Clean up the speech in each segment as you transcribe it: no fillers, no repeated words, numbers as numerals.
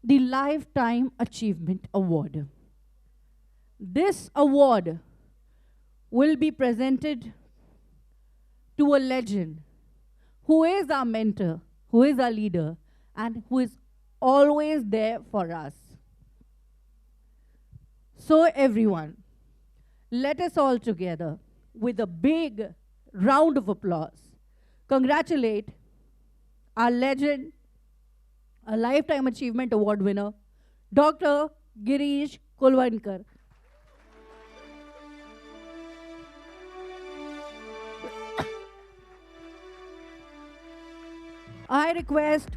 the Lifetime Achievement Award. This award will be presented to a legend who is our mentor, who is our leader, and who is always there for us. So, everyone, let us all together, with a big round of applause, congratulate our legend, a Lifetime Achievement Award winner, Dr. Girish Kolwankar. I request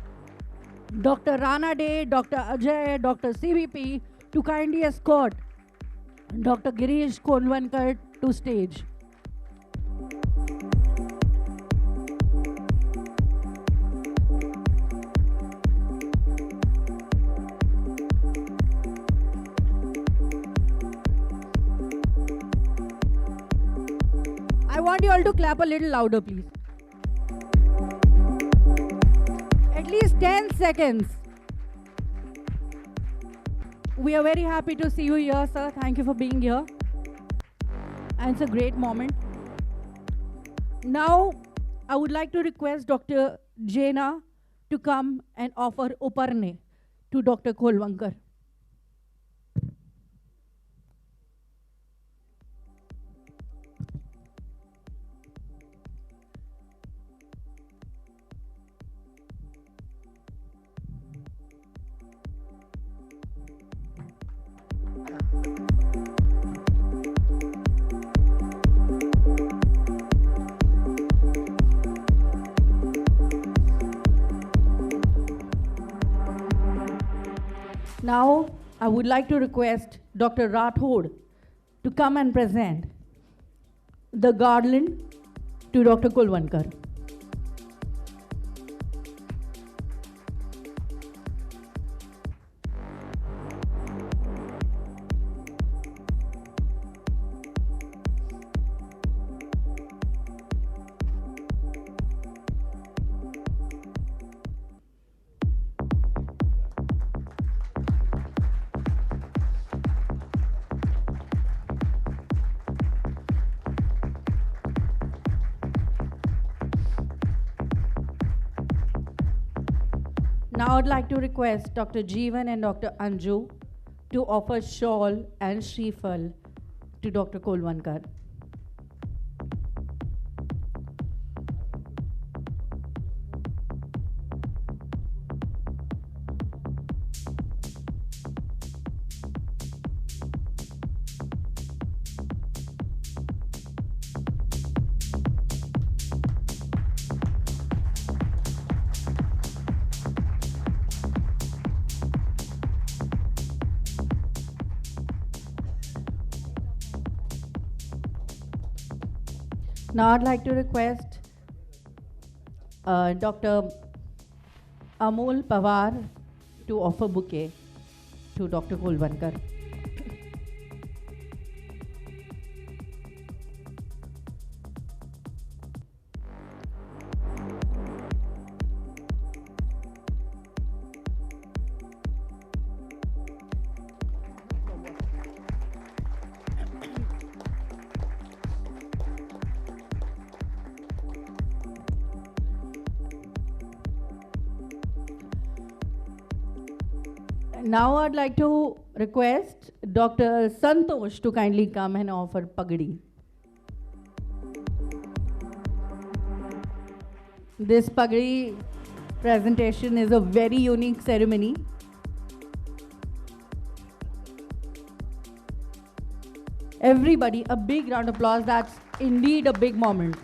Dr. Rana Day, Dr. Ajay, Dr. CVP to kindly escort Dr. Girish Kolwankar to stage. I want you all to clap a little louder, please. At least 10 seconds. We are very happy to see you here, sir. Thank you for being here. And it's a great moment. Now, I would like to request Dr. Jaina to come and offer Uparne to Dr. Kolwankar. Now, I would like to request Dr. Rathod to come and present the garland to Dr. Kolwankar. Now I'd like to request Dr. Jeevan and Dr. Anju to offer shawl and shreefal to Dr. Kolwankar. Now I'd like to request Dr. Amol Pawar to offer bouquet to Dr. Kolwankar. Now I'd like to request Dr. Santosh to kindly come and offer pagdi. This pagdi presentation is a very unique ceremony. Everybody, a big round of applause. That's indeed a big moment.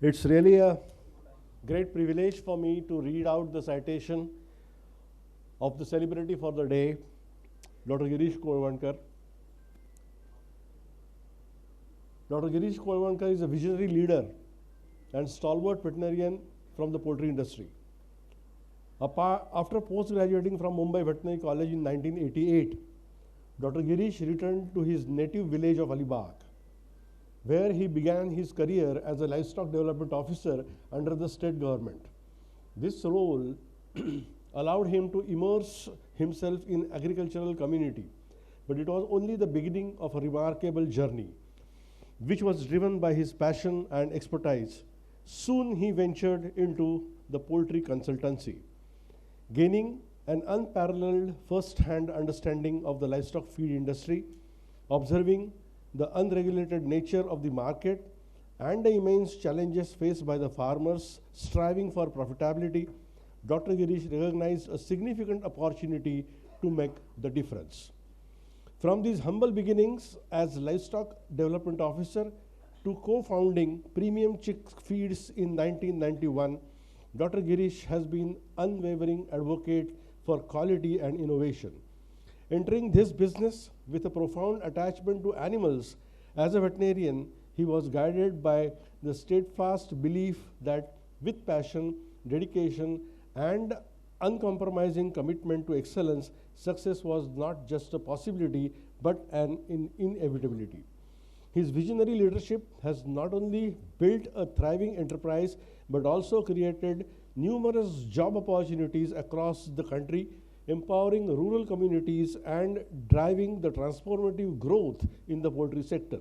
It's really a great privilege for me to read out the citation of the celebrity for the day, Dr. Girish Kolwankar. Dr. Girish Kolwankar is a visionary leader and stalwart veterinarian from the poultry industry. After post-graduating from Mumbai Veterinary College in 1988, Dr. Girish returned to his native village of Alibag, where he began his career as a livestock development officer under the state government. This role allowed him to immerse himself in agricultural community, but it was only the beginning of a remarkable journey, which was driven by his passion and expertise. Soon he ventured into the poultry consultancy, gaining an unparalleled first-hand understanding of the livestock feed industry, observing the unregulated nature of the market and the immense challenges faced by the farmers striving for profitability. Dr. Girish recognized a significant opportunity to make the difference. From these humble beginnings as livestock development officer to co-founding Premium Chick Feeds in 1991, Dr. Girish has been unwavering advocate for quality and innovation. Entering this business with a profound attachment to animals, as a veterinarian, he was guided by the steadfast belief that with passion, dedication, and uncompromising commitment to excellence, success was not just a possibility, but an inevitability. His visionary leadership has not only built a thriving enterprise, but also created numerous job opportunities across the country, empowering rural communities and driving the transformative growth in the poultry sector.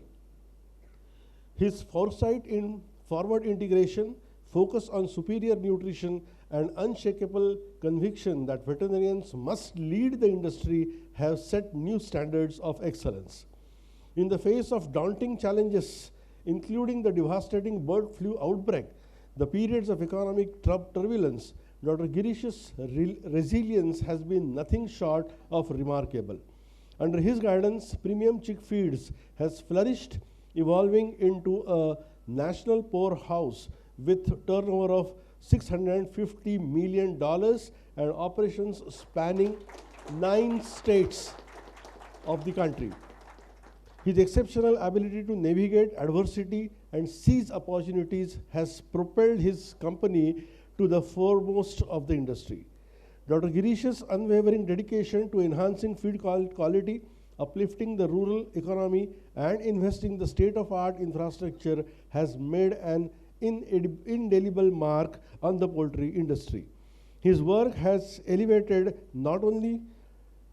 His foresight in forward integration, focus on superior nutrition, and unshakable conviction that veterinarians must lead the industry have set new standards of excellence. In the face of daunting challenges, including the devastating bird flu outbreak, the periods of economic turbulence, Dr. Girish's resilience has been nothing short of remarkable. Under his guidance, Premium Chick Feeds has flourished, evolving into a national powerhouse with turnover of $650 million and operations spanning 9 states of the country. His exceptional ability to navigate adversity and seize opportunities has propelled his company to the foremost of the industry. Dr. Girish's unwavering dedication to enhancing feed quality, uplifting the rural economy, and investing the state-of-art infrastructure has made an indelible mark on the poultry industry. His work has elevated not only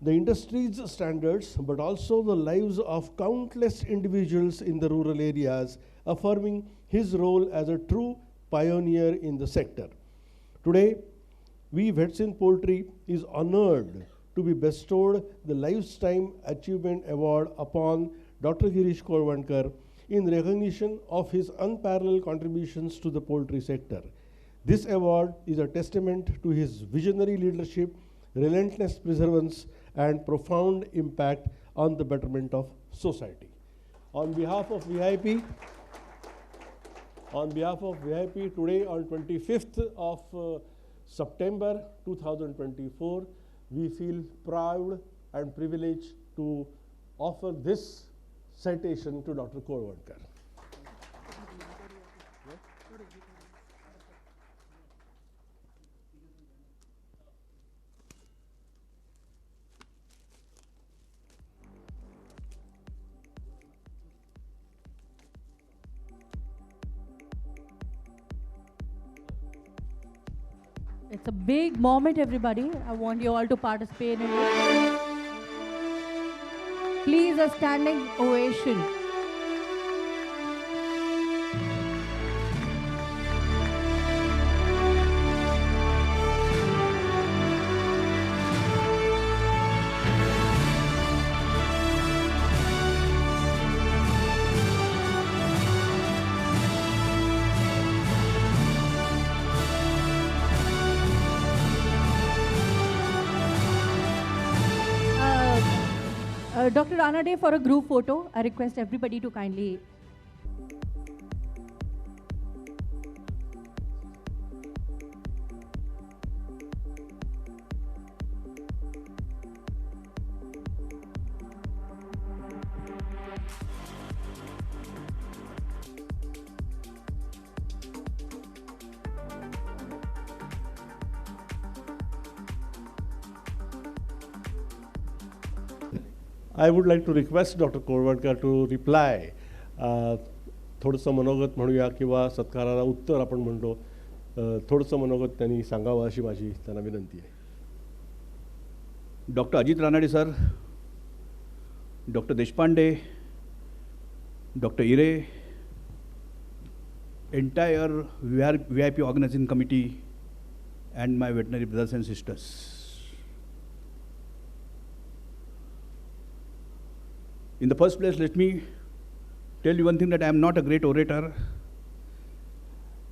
the industry's standards, but also the lives of countless individuals in the rural areas, affirming his role as a true pioneer in the sector. Today, we VetsInPoultry is honored to be bestowed the Lifetime Achievement Award upon Dr. Girish Kolwankar in recognition of his unparalleled contributions to the poultry sector. This award is a testament to his visionary leadership, relentless perseverance, and profound impact on the betterment of society. On behalf of VIP, today on 25th of September 2024, we feel proud and privileged to offer this citation to Dr. Kolwankar. It's a big moment, everybody. I want you all to participate in it. Please, a standing ovation. Dr. Ranade, for a group photo, I request everybody to kindly. I would like to request Dr. Kolwankar to reply. थोडंसं मनोगत म्हणूया किंवा सत्काराला उत्तर आपण म्हणतो. थोडंसं मनोगत त्यांनी सांगावं अशी माझी त्यांना विनंती आहे. Doctor Ajit Ranade sir, doctor Deshpande, doctor इरे, entire VIP organizing committee, and my veterinary brothers and sisters. In the first place, let me tell you one thing, that I am not a great orator,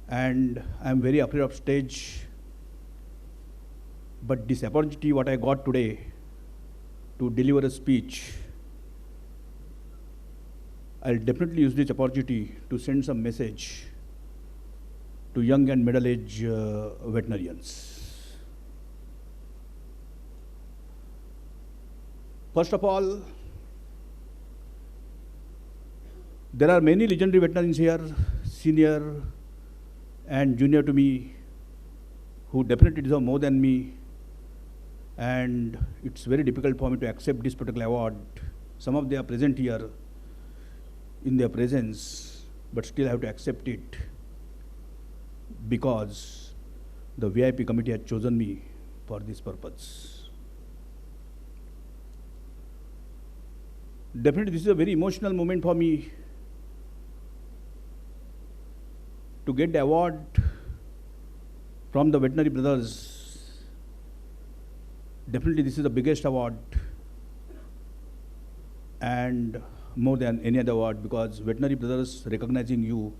and I am very afraid of stage. But this opportunity what I got today to deliver a speech, I'll definitely use this opportunity to send some message to young and middle-aged veterinarians. First of all, there are many legendary veterinarians here, senior and junior to me, who definitely deserve more than me, and it's very difficult for me to accept this particular award. Some of them are present here in their presence, but still I have to accept it because the VIP committee had chosen me for this purpose. Definitely this is a very emotional moment for me to get the award from the veterinary brothers. Definitely this is the biggest award, and more than any other award, because veterinary brothers recognizing you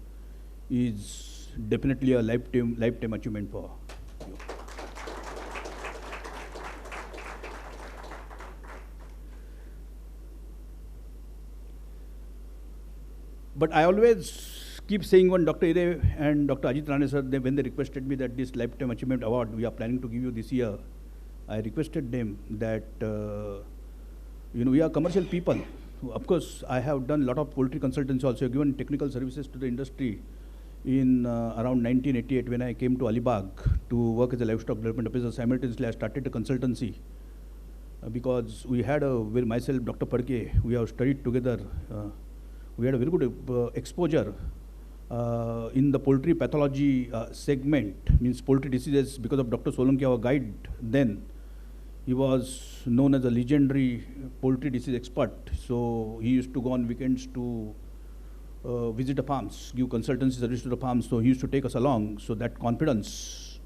is definitely a lifetime achievement for you. But I always keep saying, when Dr. Ire and Dr. Ajit Rane sir, when they requested me that this lifetime achievement award we are planning to give you this year, I requested them that we are commercial people. Of course, I have done a lot of poultry consultancy also, given technical services to the industry in around 1988 when I came to Alibag to work as a livestock development officer. Simultaneously, I started a consultancy because we had myself, Dr. Padke, we have studied together. We had a very good exposure in the poultry pathology segment, means poultry diseases, because of Dr. Solanki, our guide then. He was known as a legendary poultry disease expert. So he used to go on weekends to visit the farms, give consultancy service to the farms. So he used to take us along. So that confidence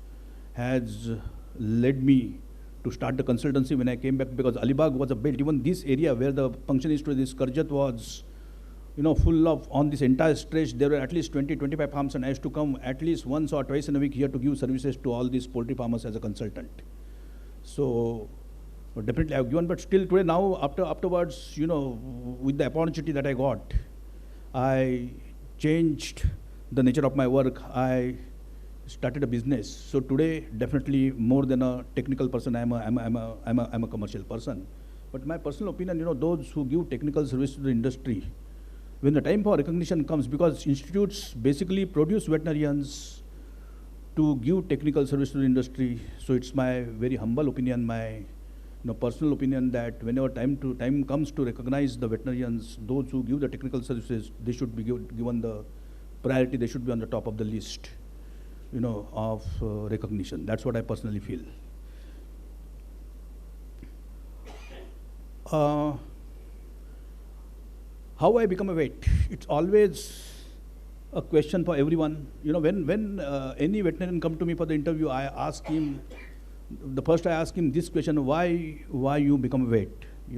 has led me to start the consultancy when I came back, because Alibag was a belt. Even this area where the function is to this Karjat was, full of, on this entire stretch, there were at least 20-25 farms, and I used to come at least once or twice in a week here to give services to all these poultry farmers as a consultant. So definitely I've given, but still today now afterwards, with the opportunity that I got, I changed the nature of my work. I started a business. So today, definitely more than a technical person, I'm a commercial person. But my personal opinion, those who give technical service to the industry, when the time for recognition comes, because institutes basically produce veterinarians to give technical service to the industry. So it's my very humble opinion, my personal opinion, that whenever time comes to recognize the veterinarians, those who give the technical services, they should be given the priority. They should be on the top of the list, of recognition. That's what I personally feel. How I become a vet? It's always a question for everyone. When any veterinarian come to me for the interview, I ask him, I ask him this question: why you become a vet?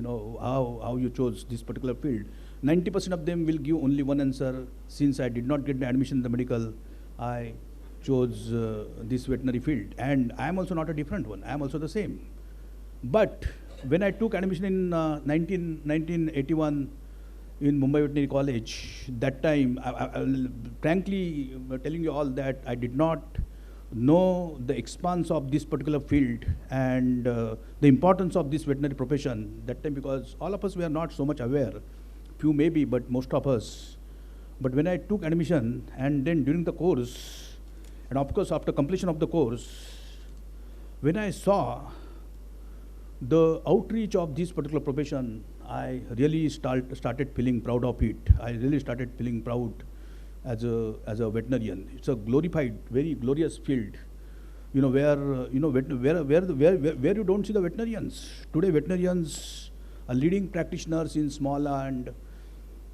How you chose this particular field? 90% of them will give only one answer: since I did not get the admission in the medical, I chose this veterinary field. And I am also not a different one. I am also the same. But when I took admission in 1981 in Mumbai Veterinary College, that time, I frankly telling you all that I did not know the expanse of this particular field and the importance of this veterinary profession that time, because all of us were not so much aware, few maybe, but most of us. But when I took admission, and then during the course, and of course after completion of the course, when I saw the outreach of this particular profession, I really started feeling proud of it. I really started feeling proud as a veterinarian. It's a glorified, very glorious field. Where you don't see the veterinarians. Today, veterinarians are leading practitioners in small and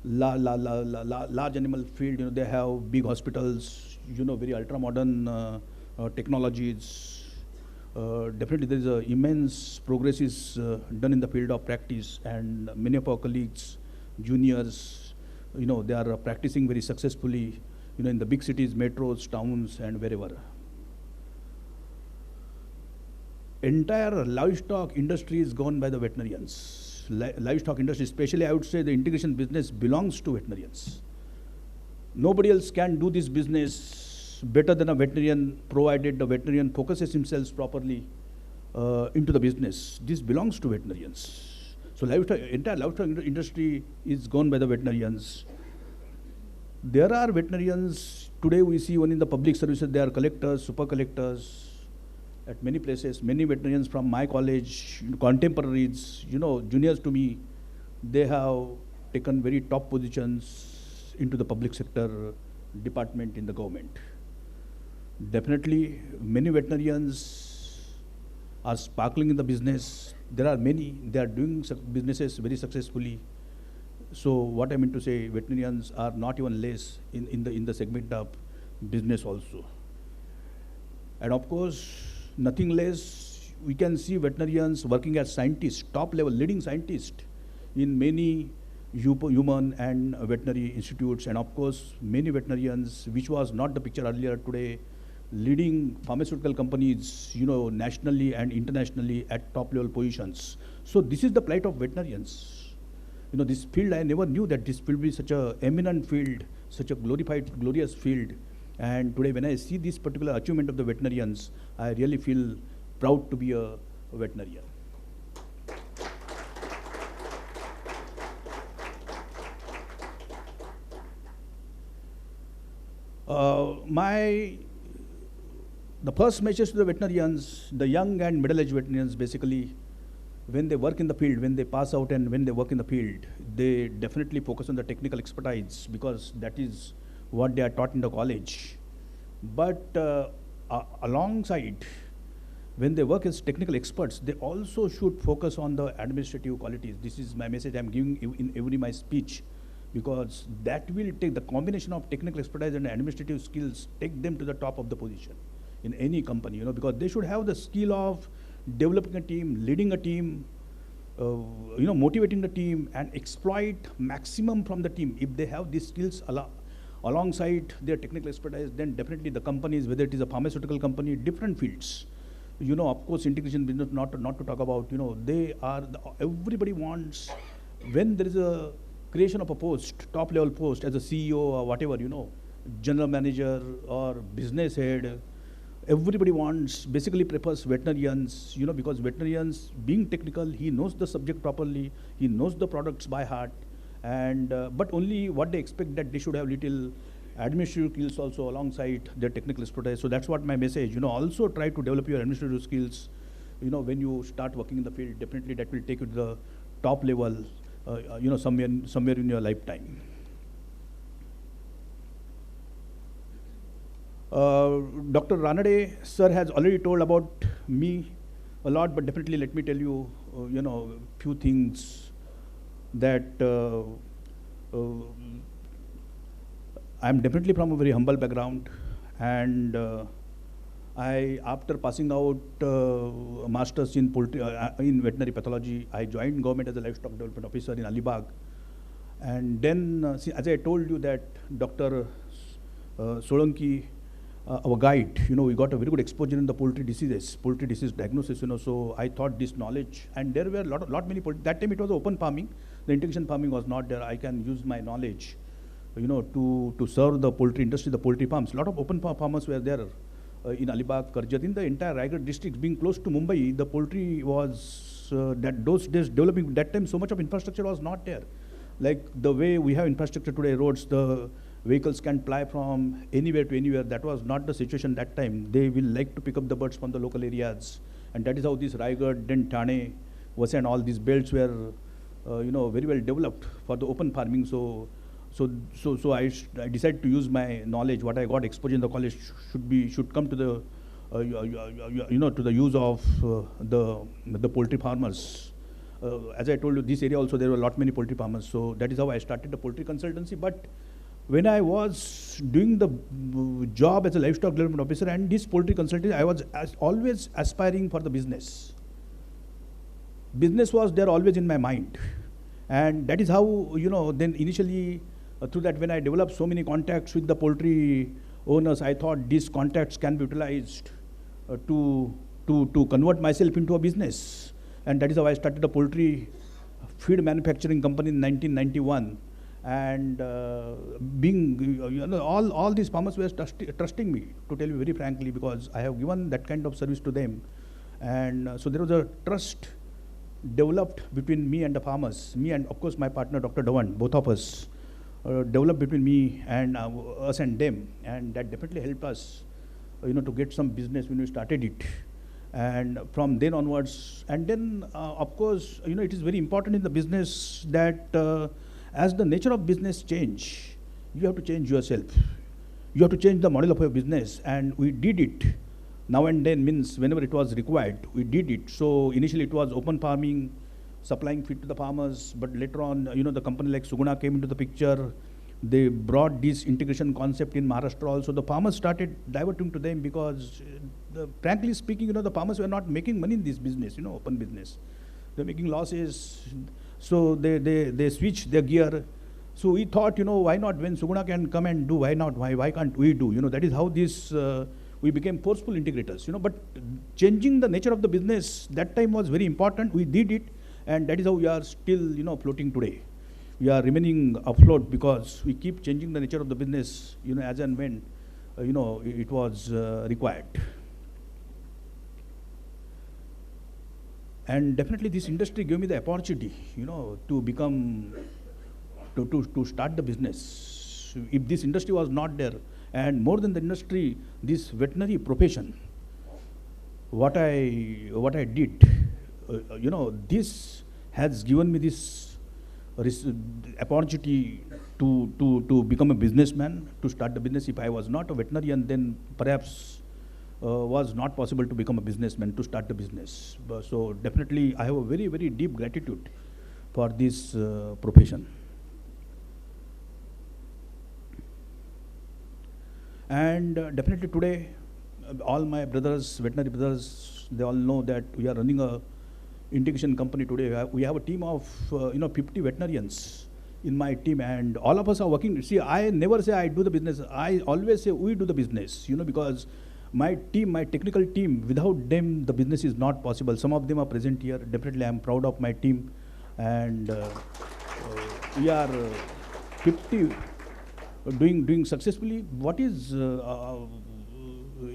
large animal field. They have big hospitals. Very ultra modern technologies. Definitely, there is a immense progress is done in the field of practice, and many of our colleagues, juniors, they are practicing very successfully, in the big cities, metros, towns, and wherever. Entire livestock industry is gone by the veterinarians. Livestock industry, especially, I would say, the integration business belongs to veterinarians. Nobody else can do this business better than a veterinarian, provided the veterinarian focuses himself properly into the business. This belongs to veterinarians. So entire livestock industry is gone by the veterinarians. There are veterinarians, today we see one in the public services, they are collectors, super collectors, at many places. Many veterinarians from my college, contemporaries, juniors to me, they have taken very top positions into the public sector department in the government. Definitely, many veterinarians are sparkling in the business. There are many, they are doing businesses very successfully. So what I mean to say, veterinarians are not even less in the segment of business also. And of course, nothing less, we can see veterinarians working as scientists, top level leading scientists in many human and veterinary institutes. And of course, many veterinarians, which was not the picture earlier, today leading pharmaceutical companies, nationally and internationally at top level positions. So this is the plight of veterinarians. This field, I never knew that this field will be such a eminent field, such a glorious field. And today when I see this particular achievement of the veterinarians, I really feel proud to be a veterinarian. The first message to the veterinarians, the young and middle-aged veterinarians, basically, when they work in the field, when they pass out and when they work in the field, they definitely focus on the technical expertise, because that is what they are taught in the college. But alongside, when they work as technical experts, they also should focus on the administrative qualities. This is my message I'm giving in every my speech, because that will take the combination of technical expertise and administrative skills, take them to the top of the position in any company, because they should have the skill of developing a team, leading a team, motivating the team, and exploit maximum from the team. If they have these skills alongside their technical expertise, then definitely the companies, whether it is a pharmaceutical company, different fields, of course, integration business, not to talk about, they are, everybody wants, when there is a creation of a post, top level post as a CEO or whatever, general manager or business head, everybody basically prefers veterinarians, because veterinarians, being technical, he knows the subject properly, he knows the products by heart, and but only what they expect, that they should have little administrative skills also alongside their technical expertise. So that's what my message, also try to develop your administrative skills, when you start working in the field. Definitely that will take you to the top level, somewhere in your lifetime. Dr. Ranade sir has already told about me a lot, but definitely let me tell you, few things that I'm definitely from a very humble background, and I, after passing out masters in poultry, in veterinary pathology, I joined government as a livestock development officer in Alibag, and then, as I told you that Dr. Solanki, our guide, we got a very good exposure in the poultry disease diagnosis, so I thought this knowledge, and there were many, that time it was open farming, the integration farming was not there. I can use my knowledge, to serve the poultry industry, the poultry farms. A lot of open farmers were there in Alibag, Karjat, in the entire Raigad district, being close to Mumbai. The poultry was, those days developing, that time so much of infrastructure was not there. Like the way we have infrastructure today, roads, the vehicles can fly from anywhere to anywhere. That was not the situation that time. They will like to pick up the birds from the local areas. And that is how this Raigad, then Thane, Vasa, and all these belts were very well developed for the open farming. So I decided to use my knowledge, what I got exposure in the college should come to the to the use of the poultry farmers. As I told you, this area also there were a lot many poultry farmers. So that is how I started the poultry consultancy. But when I was doing the job as a livestock development officer and this poultry consultancy, I was always aspiring for the business. Business was there always in my mind. And that is how, then initially, through that when I developed so many contacts with the poultry owners, I thought these contacts can be utilized to convert myself into a business. And that is how I started a poultry feed manufacturing company in 1991. And being, all these farmers were trusting me, to tell you very frankly, because I have given that kind of service to them. And so there was a trust developed between me and the farmers, me and of course my partner Dr. Dhawan, both of us developed between me and us and them, and that definitely helped us, to get some business when we started it. And from then onwards, and then of course, it is very important in the business that as the nature of business change, you have to change yourself. You have to change the model of your business, and we did it. Now and then means whenever it was required, we did it. So initially it was open farming, supplying feed to the farmers, but later on, the company like Suguna came into the picture. They brought this integration concept in Maharashtra also. The farmers started diverting to them because, frankly speaking, the farmers were not making money in this business, open business. They're making losses. So they switched their gear. So we thought, why not, when Suguna can come and do, why not, why can't we do? That is how this, we became forceful integrators, but changing the nature of the business, that time was very important. We did it, and that is how we are still, floating today. We are remaining afloat because we keep changing the nature of the business, as and when, it was required. And definitely this industry gave me the opportunity, to become, to start the business. If this industry was not there, and more than the industry, this veterinary profession, what I did, this has given me this opportunity to become a businessman, to start the business. If I was not a veterinarian, then perhaps was not possible to become a businessman, to start the business. So definitely I have a very, very deep gratitude for this profession. And definitely today, all my brothers, veterinary brothers, they all know that we are running a integration company today. We have a team of 50 veterinarians in my team, and all of us are working. See, I never say I do the business. I always say we do the business, because my team, my technical team, without them, the business is not possible. Some of them are present here. Definitely, I am proud of my team, and we are 50. Doing successfully. What is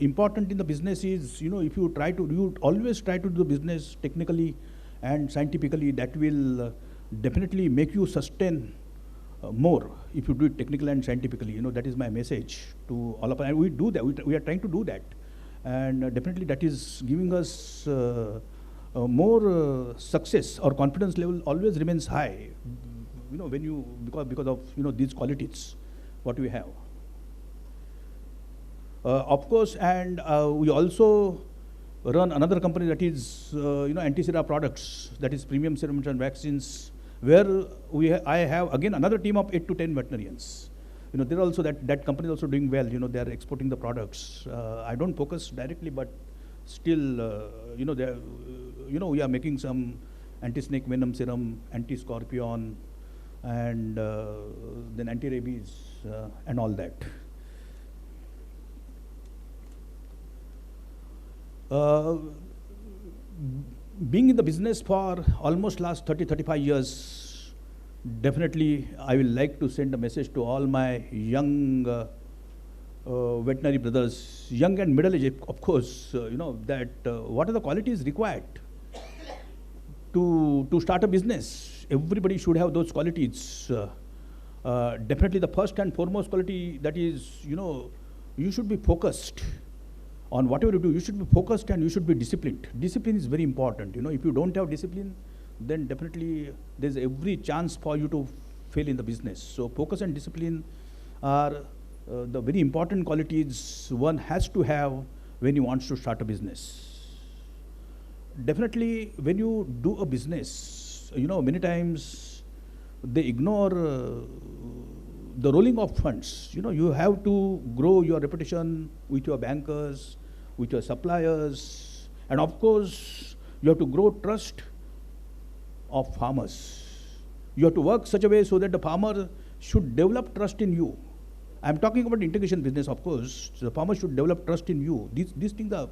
important in the business is, if you always try to do the business technically and scientifically, that will definitely make you sustain more if you do it technically and scientifically. That is my message to all of us. And we do that. We are trying to do that. And definitely that is giving us more success. Our confidence level always remains high, because of, these qualities what we have. Of course, and we also run another company that is, anti-sera products, that is premium serums and vaccines, where I have again another team of 8 to 10 veterinarians. They're also that company is also doing well. They are exporting the products. I don't focus directly, but still, we are making some anti-snake venom serum, anti-scorpion, and then anti-rabies and all that. Being in the business for almost last 30-35 years, definitely I will like to send a message to all my young veterinary brothers, young and middle-aged, of course, that what are the qualities required to start a business. Everybody should have those qualities. Definitely the first and foremost quality, that is, you should be focused on whatever you do. You should be focused and you should be disciplined. Discipline is very important. If you don't have discipline, then definitely there's every chance for you to fail in the business. So focus and discipline are the very important qualities one has to have when he wants to start a business. Definitely, when you do a business, many times they ignore the rolling of funds. You have to grow your reputation with your bankers, with your suppliers, and of course, you have to grow trust of farmers. You have to work such a way so that the farmer should develop trust in you. I'm talking about integration business, of course. So the farmer should develop trust in you. These things are,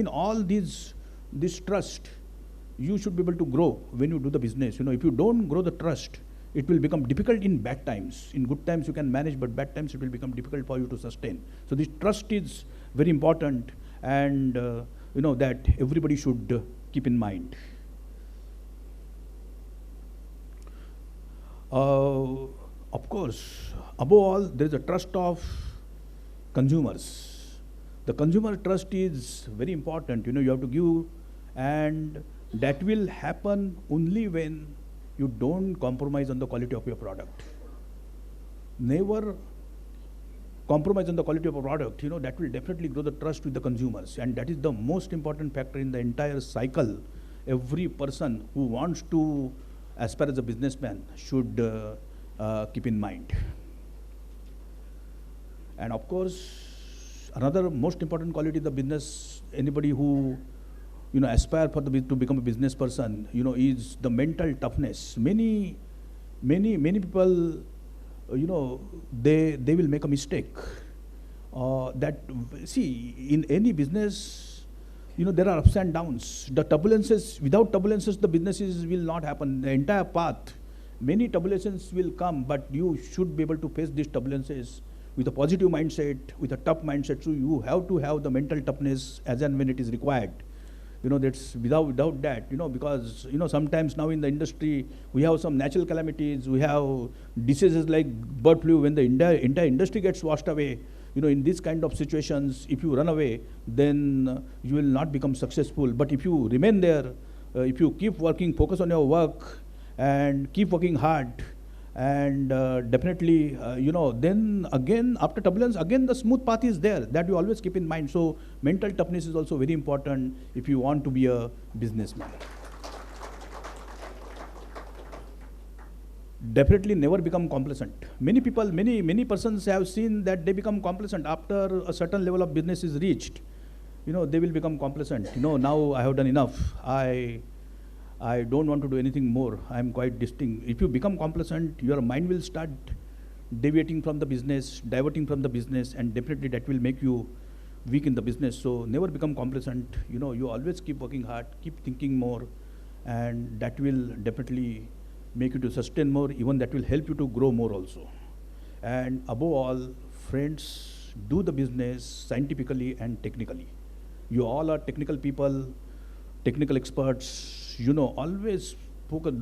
all this trust, you should be able to grow when you do the business. If you don't grow the trust, it will become difficult in bad times. In good times you can manage, but bad times it will become difficult for you to sustain. So this trust is very important, and that everybody should keep in mind. Of course, above all, there is a trust of consumers. The consumer trust is very important. You have to give, and that will happen only when you don't compromise on the quality of your product. Never compromise on the quality of a product. That will definitely grow the trust with the consumers, and that is the most important factor in the entire cycle. Every person who wants to aspire as a businessman should keep in mind. And of course, another most important quality of the business, anybody who aspire to become a business person, is the mental toughness. Many people, they will make a mistake. In any business, there are ups and downs. The turbulences, without turbulences, the businesses will not happen. The entire path, many turbulences will come, but you should be able to face these turbulences with a positive mindset, with a tough mindset. So you have to have the mental toughness as and when it is required. That's without that, because, sometimes now in the industry, we have some natural calamities, we have diseases like bird flu. When the entire industry gets washed away, in these kind of situations, if you run away, then you will not become successful. But if you remain there, if you keep working, focus on your work, and keep working hard, and definitely, then again, after turbulence, again the smooth path is there. That you always keep in mind. So mental toughness is also very important if you want to be a businessman. Definitely never become complacent. Many people, many persons have seen that they become complacent after a certain level of business is reached. They will become complacent. Now I have done enough. I don't want to do anything more. I'm quite distinct. If you become complacent, your mind will start deviating from the business, diverting from the business, and definitely that will make you weak in the business. So never become complacent. You always keep working hard, keep thinking more, and that will definitely make you to sustain more. Even that will help you to grow more also. And above all, friends, do the business scientifically and technically. You all are technical people, technical experts. Always focus.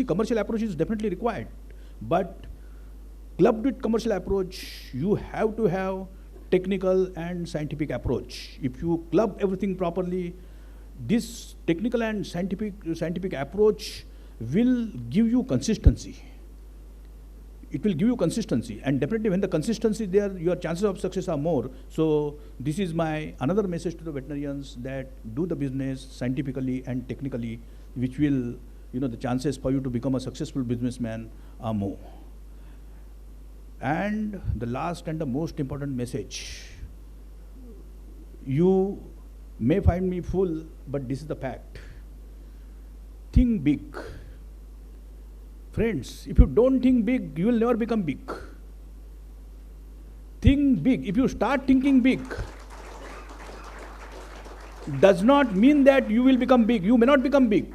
Commercial approach is definitely required, but clubbed with commercial approach, you have to have technical and scientific approach. If you club everything properly, this technical and scientific approach will give you consistency. It will give you consistency, and definitely when the consistency is there, your chances of success are more. So this is my another message to the veterinarians, that do the business scientifically and technically, which will, the chances for you to become a successful businessman are more. And the last and the most important message, you may find me fool, but this is the fact. Think big. Friends, if you don't think big, you will never become big. Think big. If you start thinking big, does not mean that you will become big. You may not become big.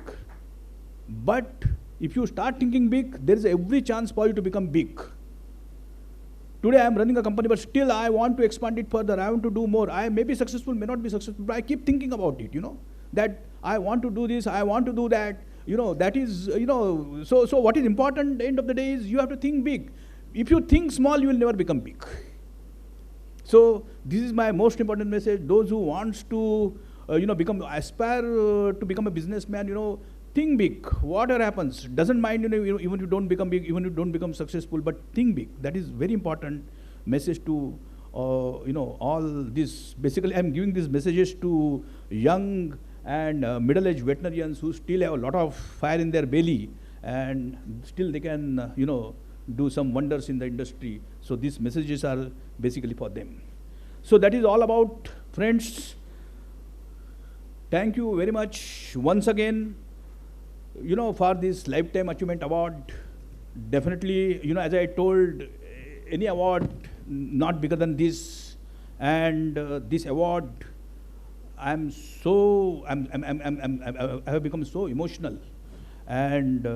But if you start thinking big, there is every chance for you to become big. Today I am running a company, but still I want to expand it further. I want to do more. I may be successful, may not be successful, but I keep thinking about it, that I want to do this, I want to do that. That is, so what is important at the end of the day is you have to think big. If you think small, you will never become big. So this is my most important message. Those who wants to, aspire to become a businessman, think big. Whatever happens, doesn't mind, even if you don't become big, even if you don't become successful, but think big. That is very important message to, all this. Basically, I'm giving these messages to young and middle-aged veterinarians who still have a lot of fire in their belly, and still they can, do some wonders in the industry. So these messages are basically for them. So that is all about, friends. Thank you very much once again, for this Lifetime Achievement Award. Definitely, as I told, any award not bigger than this, and this award, I have become so emotional, and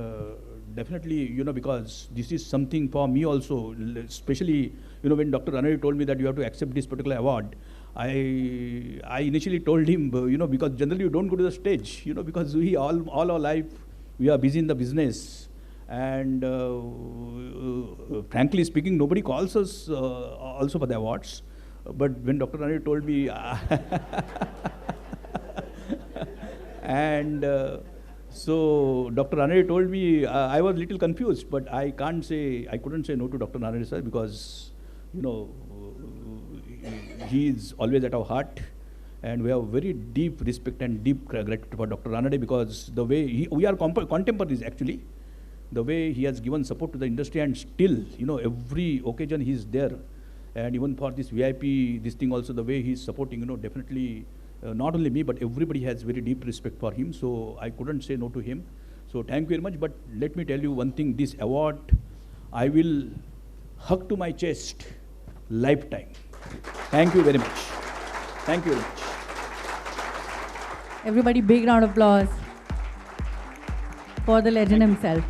definitely, because this is something for me also, especially, when Dr. Ranade told me that you have to accept this particular award, I initially told him, because generally you don't go to the stage, because we all our life, we are busy in the business, and frankly speaking, nobody calls us also for the awards. But when Dr. Ranade told me, and so Dr. Ranade told me, I was a little confused, but I couldn't say no to Dr. Ranade sir, because, he is always at our heart, and we have very deep respect and deep gratitude for Dr. Ranade, because the way we are contemporaries actually, the way he has given support to the industry, and still, every occasion he is there, and even for this VIP, this thing also, the way he is supporting, definitely, not only me, but everybody has very deep respect for him, so I couldn't say no to him. So thank you very much, but let me tell you one thing, this award, I will hug to my chest, lifetime. Thank you very much. Thank you very much. Everybody, big round of applause for the legend himself.